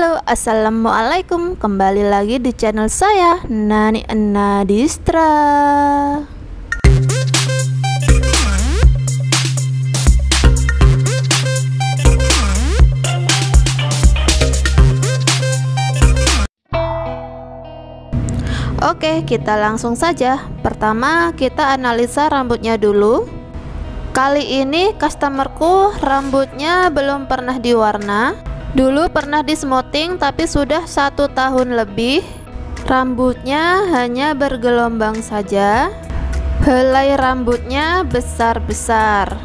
Halo, assalamualaikum. Kembali lagi di channel saya, Nani Nadistra. Oke, kita langsung saja. Pertama, kita analisa rambutnya dulu. Kali ini customerku rambutnya belum pernah diwarna. Dulu pernah di smoothing, tapi sudah 1 tahun lebih. Rambutnya hanya bergelombang saja. Helai rambutnya besar-besar.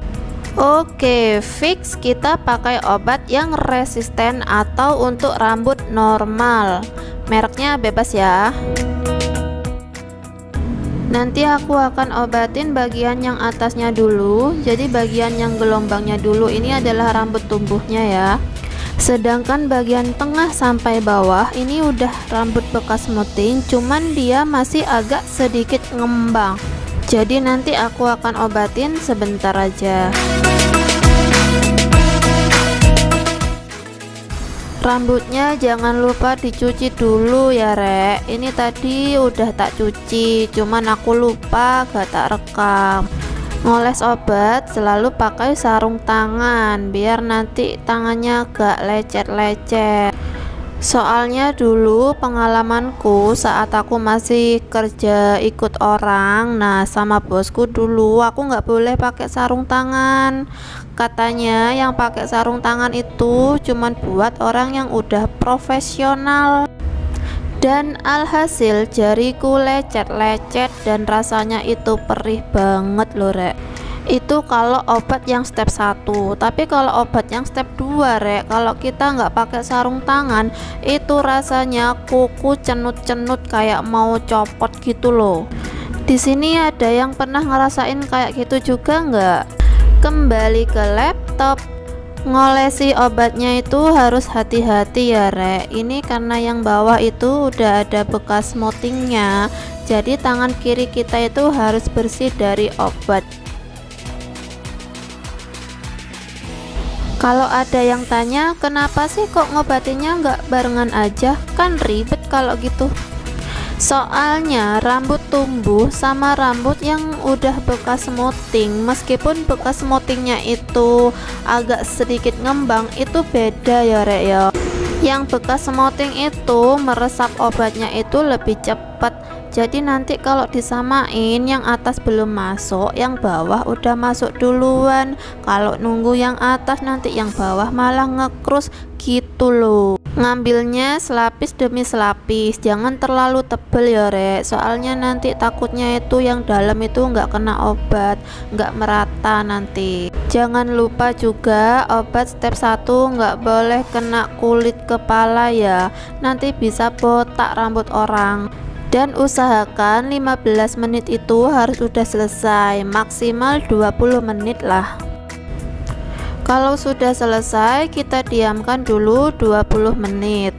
Oke, fix kita pakai obat yang resisten atau untuk rambut normal. Mereknya bebas ya. Nanti aku akan obatin bagian yang atasnya dulu. Jadi bagian yang gelombangnya dulu ini adalah rambut tumbuhnya ya. Sedangkan bagian tengah sampai bawah ini udah rambut bekas smoothing, cuman dia masih agak sedikit ngembang. Jadi nanti aku akan obatin sebentar aja. Rambutnya jangan lupa dicuci dulu ya rek. Ini tadi udah tak cuci, cuman aku lupa gak tak rekam. Ngoles obat selalu pakai sarung tangan biar nanti tangannya gak lecet-lecet. Soalnya dulu pengalamanku saat aku masih kerja ikut orang, nah sama bosku dulu aku nggak boleh pakai sarung tangan. Katanya yang pakai sarung tangan itu cuman buat orang yang udah profesional. Dan alhasil jariku lecet-lecet dan rasanya itu perih banget loh rek. Itu kalau obat yang step 1. Tapi kalau obat yang step 2 rek, kalau kita nggak pakai sarung tangan itu rasanya kuku cenut-cenut kayak mau copot gitu loh. Di sini ada yang pernah ngerasain kayak gitu juga nggak? Kembali ke laptop. Ngolesi obatnya itu harus hati-hati ya rek. Ini karena yang bawah itu udah ada bekas smoothingnya, jadi tangan kiri kita itu harus bersih dari obat. Kalau ada yang tanya kenapa sih kok ngobatinnya nggak barengan aja, kan ribet kalau gitu. Soalnya rambut tumbuh sama rambut yang udah bekas smoothing, meskipun bekas smoothingnya itu agak sedikit ngembang, itu beda ya rek ya. Yang bekas smoothing itu meresap obatnya itu lebih cepat. Jadi nanti kalau disamain yang atas belum masuk, yang bawah udah masuk duluan. Kalau nunggu yang atas nanti yang bawah malah ngekrus gitu loh. Ngambilnya selapis demi selapis, jangan terlalu tebel ya rek. Soalnya nanti takutnya itu yang dalam itu nggak kena obat, nggak merata nanti. Jangan lupa juga obat step 1 nggak boleh kena kulit kepala ya, nanti bisa botak rambut orang. Dan usahakan 15 menit itu harus udah selesai, maksimal 20 menit lah. Kalau sudah selesai kita diamkan dulu 20 menit.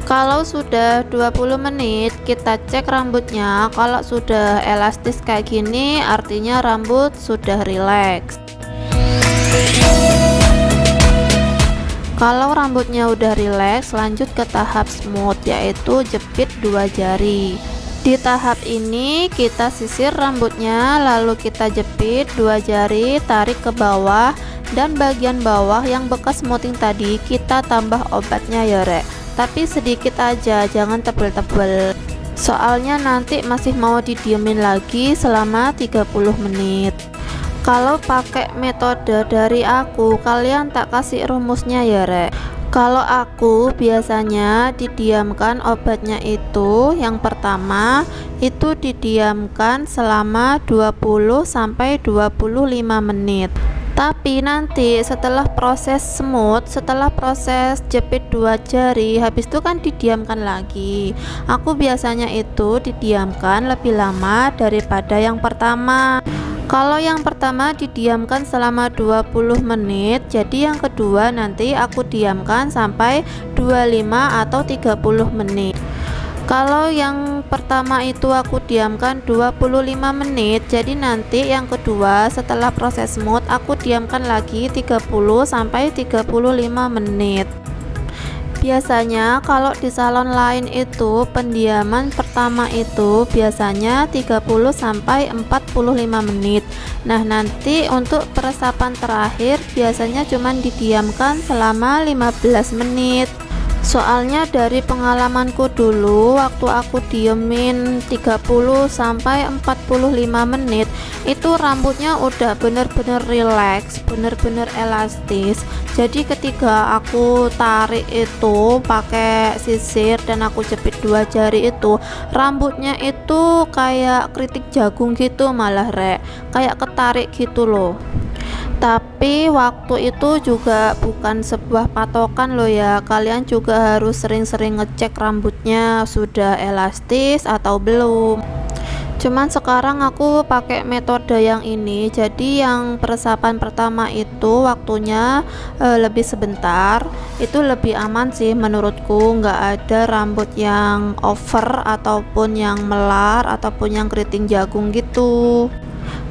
Kalau sudah 20 menit kita cek rambutnya. Kalau sudah elastis kayak gini artinya rambut sudah rileks. Kalau rambutnya udah rileks, lanjut ke tahap smooth, yaitu jepit 2 jari. Di tahap ini kita sisir rambutnya, lalu kita jepit 2 jari, tarik ke bawah, dan bagian bawah yang bekas smoothing tadi kita tambah obatnya ya rek. Tapi sedikit aja, jangan tebel-tebel. Soalnya nanti masih mau didiemin lagi selama 30 menit. Kalau pakai metode dari aku, kalian tak kasih rumusnya ya rek. Kalau aku biasanya didiamkan obatnya itu, yang pertama itu didiamkan selama 20-25 menit. Tapi nanti setelah proses smooth, setelah proses jepit 2 jari, habis itu kan didiamkan lagi. Aku biasanya itu didiamkan lebih lama daripada yang pertama. Kalau yang pertama didiamkan selama 20 menit, jadi yang kedua nanti aku diamkan sampai 25 atau 30 menit. Kalau yang pertama itu aku diamkan 25 menit, jadi nanti yang kedua setelah proses smooth aku diamkan lagi 30 sampai 35 menit. Biasanya kalau di salon lain itu pendiaman pertama itu biasanya 30 sampai 45 menit. Nah, nanti untuk peresapan terakhir biasanya cuman didiamkan selama 15 menit. Soalnya dari pengalamanku dulu waktu aku diemin 30 sampai 45 menit itu rambutnya udah bener-bener relax, bener-bener elastis. Jadi ketika aku tarik itu pakai sisir dan aku jepit 2 jari itu, rambutnya itu kayak kritik jagung gitu malah kayak ketarik gitu loh. Tapi waktu itu juga bukan sebuah patokan loh ya, kalian juga harus sering-sering ngecek rambutnya sudah elastis atau belum. Cuman sekarang aku pakai metode yang ini, jadi yang peresapan pertama itu waktunya lebih sebentar, itu lebih aman sih menurutku, nggak ada rambut yang over ataupun yang melar ataupun yang keriting jagung gitu.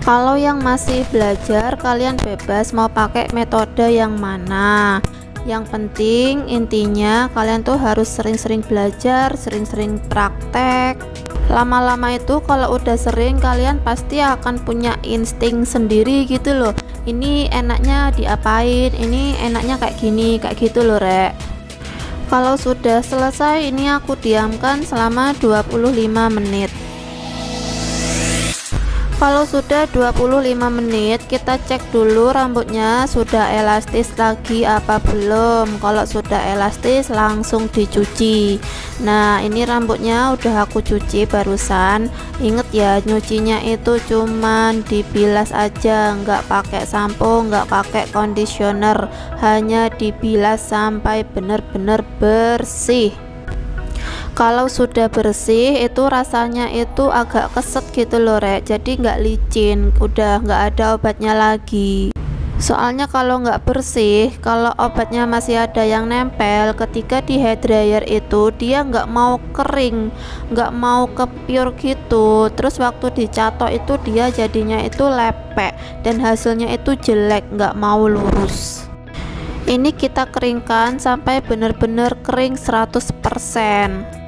Kalau yang masih belajar, kalian bebas mau pakai metode yang mana. Yang penting intinya kalian tuh harus sering-sering belajar, sering-sering praktek. Lama-lama itu kalau udah sering, kalian pasti akan punya insting sendiri gitu loh. Ini enaknya diapain, ini enaknya kayak gini, kayak gitu loh Kalau sudah selesai, ini aku diamkan selama 25 menit. Kalau sudah 25 menit, kita cek dulu rambutnya sudah elastis lagi apa belum. Kalau sudah elastis langsung dicuci. Nah, ini rambutnya udah aku cuci barusan. Ingat ya, nyucinya itu cuman dibilas aja, nggak pakai sampo, nggak pakai conditioner, hanya dibilas sampai benar-benar bersih. Kalau sudah bersih itu rasanya itu agak keset gitu loh jadi nggak licin, udah nggak ada obatnya lagi. Soalnya kalau nggak bersih, kalau obatnya masih ada yang nempel, ketika di hair dryer itu dia nggak mau kering, nggak mau ke pure gitu, terus waktu dicatok itu dia jadinya itu lepek dan hasilnya itu jelek, nggak mau lurus. Ini kita keringkan sampai benar-benar kering 100%.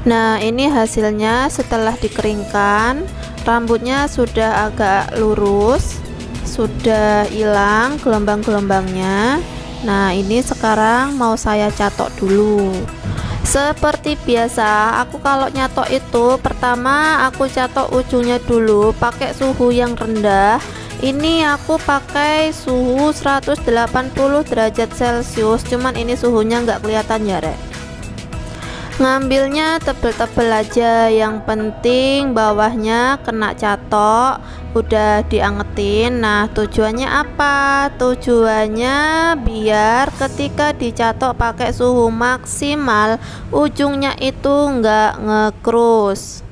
Nah, ini hasilnya setelah dikeringkan, rambutnya sudah agak lurus, sudah hilang gelombang-gelombangnya. Nah, ini sekarang mau saya catok dulu. Seperti biasa, aku kalau nyatok itu pertama aku catok ujungnya dulu pakai suhu yang rendah. Ini aku pakai suhu 180 derajat Celcius, cuman ini suhunya nggak kelihatan ya Ngambilnya tebel-tebel aja, yang penting bawahnya kena catok, udah diangetin. Nah, tujuannya apa? Tujuannya biar ketika dicatok pakai suhu maksimal, ujungnya itu nggak ngekrus.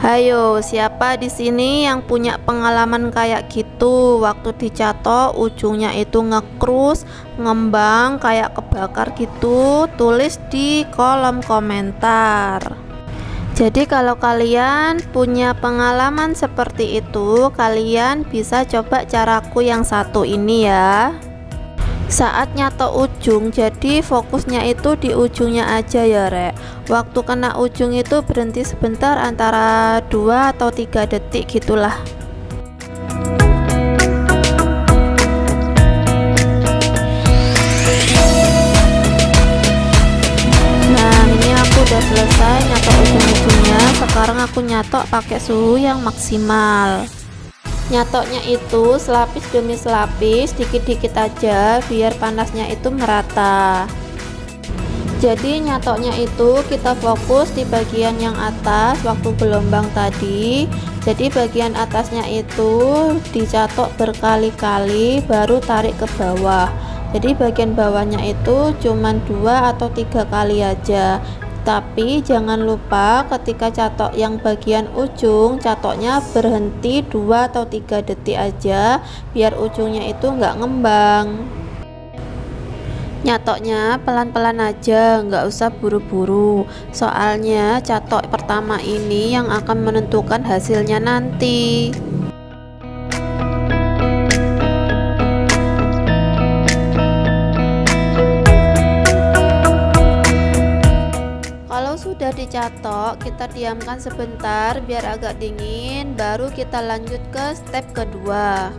Hayo, siapa di sini yang punya pengalaman kayak gitu? Waktu dicatok ujungnya itu ngekrus, ngembang kayak kebakar gitu, tulis di kolom komentar. Jadi kalau kalian punya pengalaman seperti itu, kalian bisa coba caraku yang satu ini ya. Saat nyatok ujung, jadi fokusnya itu di ujungnya aja ya Waktu kena ujung itu berhenti sebentar, antara 2 atau 3 detik gitulah. Nah, ini aku udah selesai nyatok ujung-ujungnya. Sekarang aku nyatok pakai suhu yang maksimal. Nyatoknya itu selapis demi selapis, dikit-dikit aja biar panasnya itu merata. Jadi nyatoknya itu kita fokus di bagian yang atas waktu gelombang tadi. Jadi bagian atasnya itu dicatok berkali-kali baru tarik ke bawah. Jadi bagian bawahnya itu cuman 2 atau 3 kali aja. Tapi jangan lupa ketika catok yang bagian ujung, catoknya berhenti 2 atau 3 detik aja biar ujungnya itu nggak ngembang. Nyatoknya pelan-pelan aja, nggak usah buru-buru. Soalnya catok pertama ini yang akan menentukan hasilnya nanti. Kalau sudah dicatok, kita diamkan sebentar biar agak dingin, baru kita lanjut ke step kedua.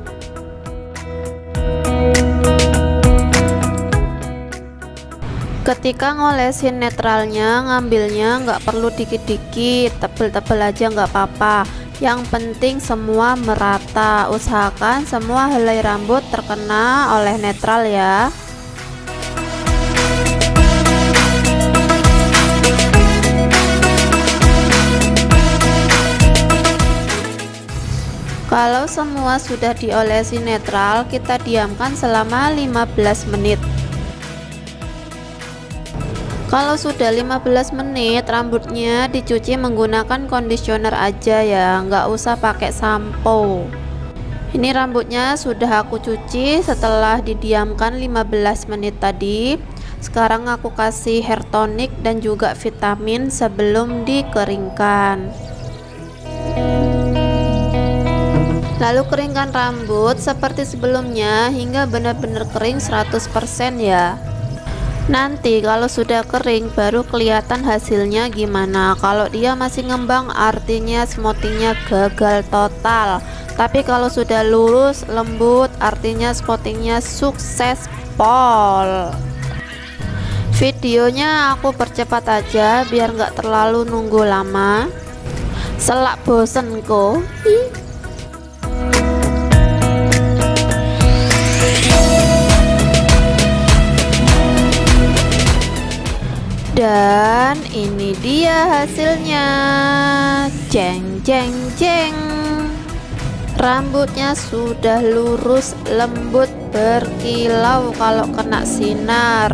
Ketika ngolesin netralnya, ngambilnya nggak perlu dikit-dikit, tebel-tebel aja nggak apa-apa. Yang penting semua merata. Usahakan semua helai rambut terkena oleh netral ya. Kalau semua sudah diolesi netral, kita diamkan selama 15 menit. Kalau sudah 15 menit, rambutnya dicuci menggunakan conditioner aja ya, nggak usah pakai sampo. Ini rambutnya sudah aku cuci setelah didiamkan 15 menit tadi. Sekarang aku kasih hair tonic dan juga vitamin sebelum dikeringkan. Lalu keringkan rambut seperti sebelumnya hingga benar-benar kering 100% ya. Nanti kalau sudah kering baru kelihatan hasilnya gimana. Kalau dia masih ngembang artinya smoothingnya gagal total. Tapi kalau sudah lurus lembut artinya smoothingnya sukses pol. Videonya aku percepat aja biar nggak terlalu nunggu lama. Selak bosen kok. Dan ini dia hasilnya. Jeng jeng jeng. Rambutnya sudah lurus, lembut, berkilau kalau kena sinar.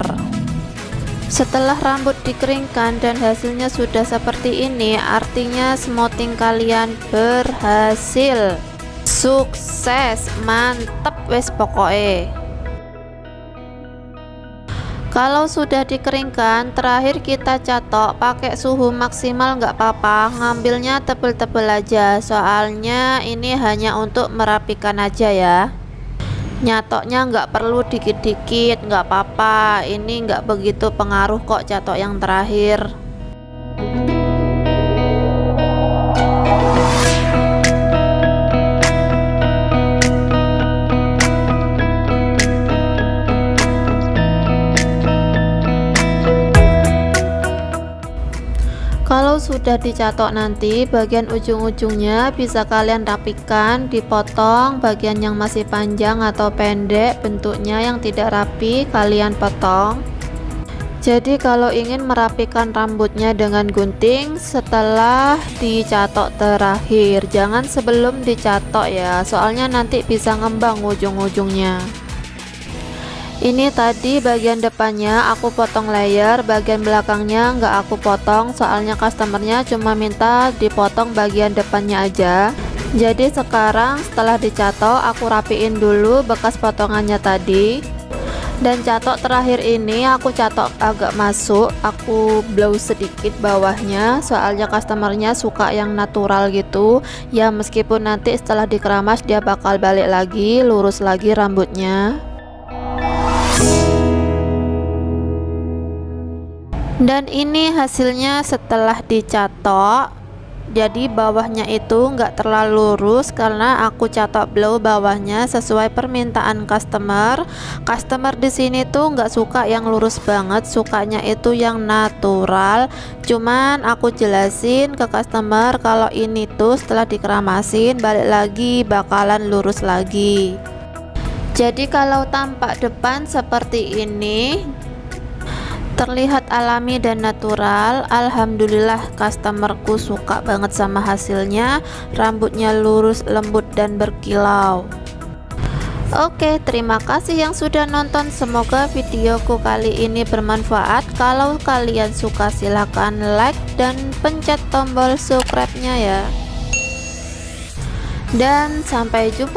Setelah rambut dikeringkan dan hasilnya sudah seperti ini, artinya smoothing kalian berhasil. Sukses, mantep wes pokoknya. Kalau sudah dikeringkan, terakhir kita catok pakai suhu maksimal nggak apa-apa, ngambilnya tebel-tebel aja, soalnya ini hanya untuk merapikan aja ya. Nyatoknya nggak perlu dikit-dikit, nggak apa-apa, ini nggak begitu pengaruh kok catok yang terakhir. Kalau sudah dicatok nanti bagian ujung-ujungnya bisa kalian rapikan, dipotong bagian yang masih panjang atau pendek bentuknya yang tidak rapi kalian potong. Jadi kalau ingin merapikan rambutnya dengan gunting setelah dicatok terakhir, jangan sebelum dicatok ya, soalnya nanti bisa ngembang ujung-ujungnya. Ini tadi bagian depannya aku potong layer, bagian belakangnya nggak aku potong soalnya customernya cuma minta dipotong bagian depannya aja. Jadi sekarang setelah dicatok aku rapiin dulu bekas potongannya tadi. Dan catok terakhir ini aku catok agak masuk, aku blow sedikit bawahnya soalnya customernya suka yang natural gitu ya, meskipun nanti setelah dikeramas dia bakal balik lagi, lurus lagi rambutnya. Dan ini hasilnya setelah dicatok. Jadi bawahnya itu nggak terlalu lurus karena aku catok blow bawahnya sesuai permintaan customer. Customer di sini tuh nggak suka yang lurus banget, sukanya itu yang natural. Cuman aku jelasin ke customer kalau ini tuh setelah dikeramasin balik lagi bakalan lurus lagi. Jadi kalau tampak depan seperti ini, terlihat alami dan natural. Alhamdulillah customerku suka banget sama hasilnya, rambutnya lurus, lembut dan berkilau. Oke, terima kasih yang sudah nonton, semoga videoku kali ini bermanfaat. Kalau kalian suka silahkan like dan pencet tombol subscribe-nya ya. Dan sampai jumpa.